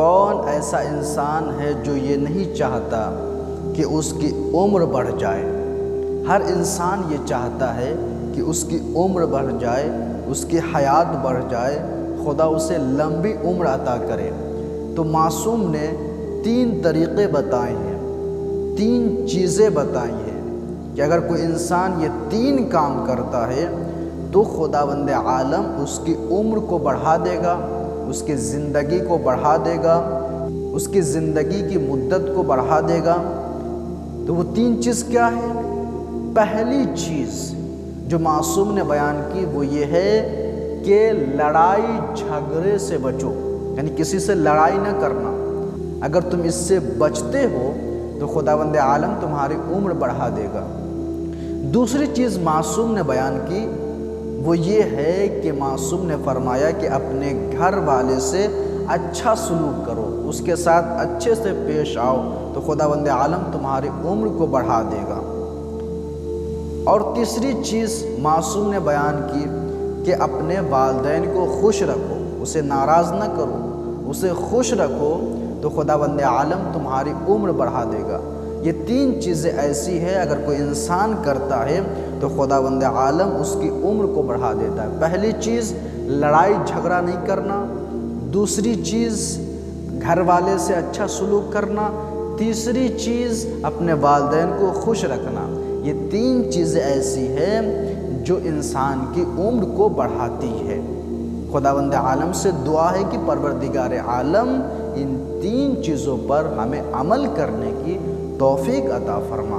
کون ایسا انسان ہے جو یہ نہیں چاہتا کہ اس کی عمر بڑھ جائے؟ ہر انسان یہ چاہتا ہے کہ اس کی عمر بڑھ جائے، اس کی حیات بڑھ جائے، خدا اسے لمبی عمر عطا کرے۔ تو معصوم نے 3 طریقے بتائے ہیں، 3 چیزیں بتائی ہیں کہ اگر کوئی انسان یہ 3 کام کرتا ہے تو خداوند عالم اس کی عمر کو بڑھا دے گا، اس کی زندگی کو بڑھا دے گا، اس کی زندگی کی مدت کو بڑھا دے گا۔ تو وہ 3 چیز کیا ہے؟ پہلی چیز جو معصوم نے بیان کی وہ یہ ہے کہ لڑائی جھگڑے سے بچو، یعنی کسی سے لڑائی نہ کرنا۔ اگر تم اس سے بچتے ہو تو خداوند عالم تمہاری عمر بڑھا دے گا۔ دوسری چیز معصوم نے بیان کی وہ یہ ہے کہ معصوم نے فرمایا کہ اپنے گھر والے سے اچھا سلوک کرو، اس کے ساتھ اچھے سے پیش آؤ تو خداوند عالم تمہاری عمر کو بڑھا دے گا۔ اور تیسری چیز معصوم نے بیان کی کہ اپنے والدین کو خوش رکھو، اسے ناراض نہ کرو، اسے خوش رکھو تو خداوند عالم تمہاری عمر بڑھا دے گا۔ یہ 3 چیزیں ایسی ہیں اگر کوئی انسان کرتا ہے تو خداوند عالم اس کی عمر کو بڑھا دیتا ہے۔ پہلی چیز لڑائی جھگڑا نہیں کرنا، دوسری چیز گھر والے سے اچھا سلوک کرنا، تیسری چیز اپنے والدین کو خوش رکھنا۔ یہ 3 چیزیں ایسی ہیں جو انسان کی عمر کو بڑھاتی ہے۔ خداوند عالم سے دعا ہے کہ پروردگار عالم ان 3 چیزوں پر ہمیں عمل کرنے کی توفیق عطا فرما۔